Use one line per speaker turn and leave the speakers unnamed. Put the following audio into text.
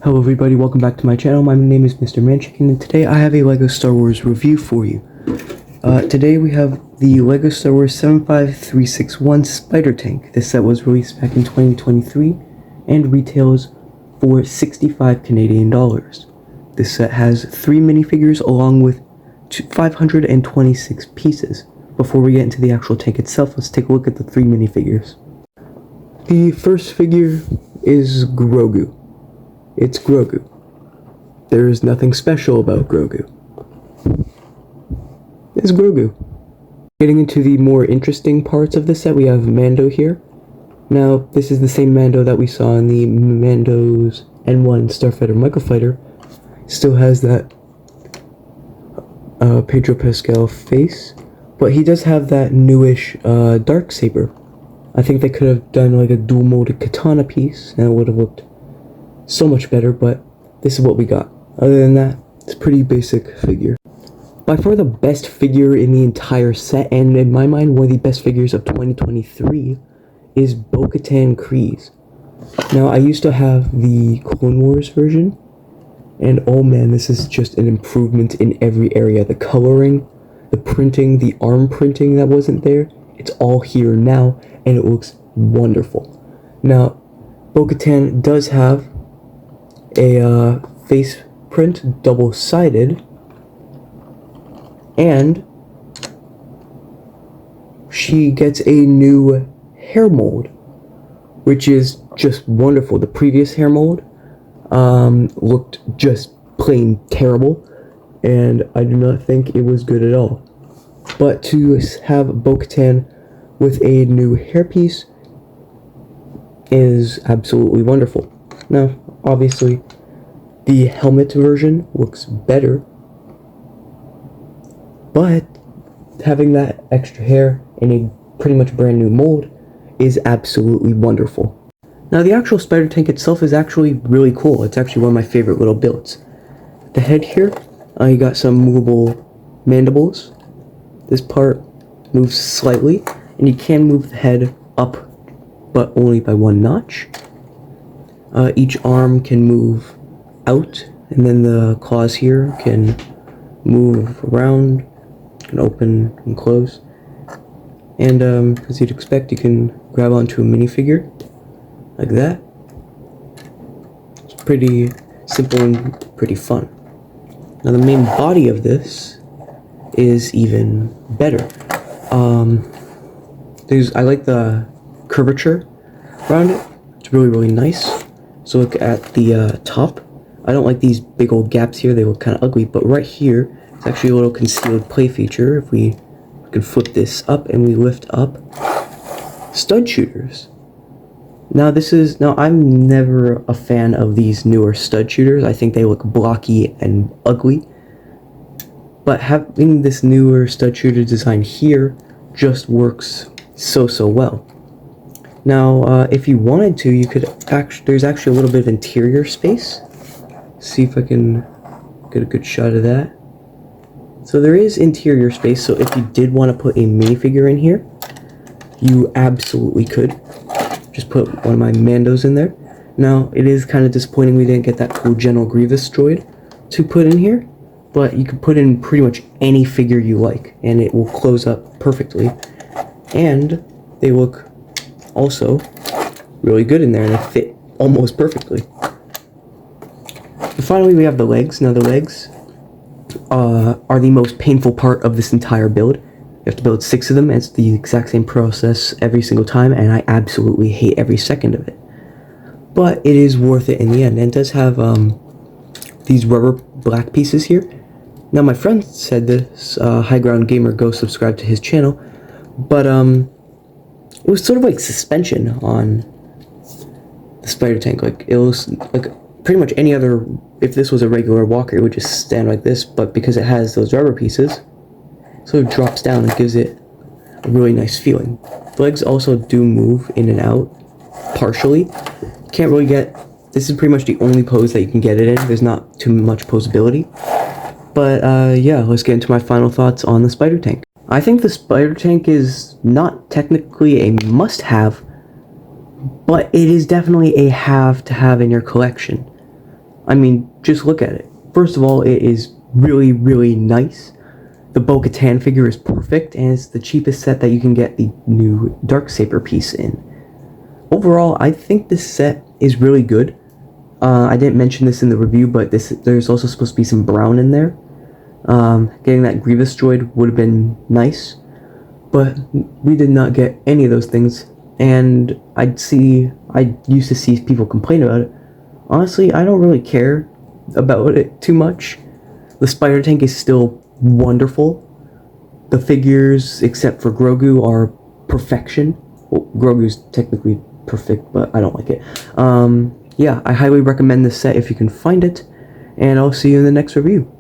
Hello everybody, welcome back to my channel. My name is Mr. Manchicken, and today I have a LEGO Star Wars review for you. Today we have the LEGO Star Wars 75361 Spider Tank. This set was released back in 2023 and retails for 65 Canadian dollars. This set has 3 minifigures along with 526 pieces. Before we get into the actual tank itself, let's take a look at the 3 minifigures. The first figure is Grogu. It's Grogu. There is nothing special about Grogu. It's Grogu. Getting into the more interesting parts of the set, we have Mando here. Now, this is the same Mando that we saw in the Mando's N1 Starfighter Microfighter. Still has that Pedro Pascal face, but he does have that newish Darksaber. I think they could have done like a dual-molded katana piece, and it would have looked so much better, but this is what we got. Other than that, it's a pretty basic figure. By far the best figure in the entire set, and in my mind one of the best figures of 2023, is Bo-Katan Kryze. Now, I used to have the Clone Wars version, and oh man, this is just an improvement in every area. The coloring, the printing, the arm printing that wasn't there, it's all here now, and it looks wonderful. Now, Bo-Katan does have a face print, double-sided, and she gets a new hair mold, which is just wonderful. The previous hair mold looked just plain terrible, and I do not think it was good at all. But to have Bo-Katan with a new hairpiece is absolutely wonderful. Now, obviously, the helmet version looks better, but having that extra hair in a pretty much brand new mold is absolutely wonderful. Now, the actual Spider Tank itself is actually really cool. It's actually one of my favorite little builds. The head here, you got some movable mandibles. This part moves slightly, and you can move the head up, but only by 1 notch. Each arm can move out, and then the claws here can move around, can open and close. And as you'd expect, you can grab onto a minifigure like that. It's pretty simple and pretty fun. Now, the main body of this is even better. I like the curvature around it. It's really, really nice. So look at the top. I don't like these big old gaps here. They look kind of ugly. But right here, it's actually a little concealed play feature. If we can flip this up and we lift up stud shooters. Now I'm never a fan of these newer stud shooters. I think they look blocky and ugly. But having this newer stud shooter design here just works so well. Now, if you wanted to, you could there's actually a little bit of interior space. See if I can get a good shot of that. So there is interior space, so if you did want to put a minifigure in here, you absolutely could. Just put one of my Mandos in there. Now, it is kind of disappointing we didn't get that cool General Grievous droid to put in here, but you could put in pretty much any figure you like, and it will close up perfectly. And they look also really good in there, and they fit almost perfectly. And finally, we have the legs. Now, the legs are the most painful part of this entire build. You have to build 6 of them, and it's the exact same process every single time, and I absolutely hate every second of it. But it is worth it in the end, and it does have these rubber black pieces here. Now, my friend said this, High Ground Gamer, go subscribe to his channel, but it was sort of like suspension on the Spider Tank. Like, it was like pretty much any other, if this was a regular walker, it would just stand like this, but because it has those rubber pieces, so it drops down and gives it a really nice feeling. The legs also do move in and out, partially. Can't really get, this is pretty much the only pose that you can get it in. There's not too much posability. But yeah, let's get into my final thoughts on the Spider Tank. I think the Spider Tank is not technically a must-have, but it is definitely a have to have in your collection. I mean, just look at it. First of all, it is really, really nice. The Bo-Katan figure is perfect, and it's the cheapest set that you can get the new Darksaber piece in. Overall, I think this set is really good. I didn't mention this in the review, but there's also supposed to be some brown in there. Getting that Grievous droid would have been nice, but we did not get any of those things, and I used to see people complain about it. Honestly, I don't really care about it too much. The Spider Tank is still wonderful. The figures, except for Grogu, are perfection. Well, Grogu's technically perfect, but I don't like it. Yeah, I highly recommend this set if you can find it, and I'll see you in the next review.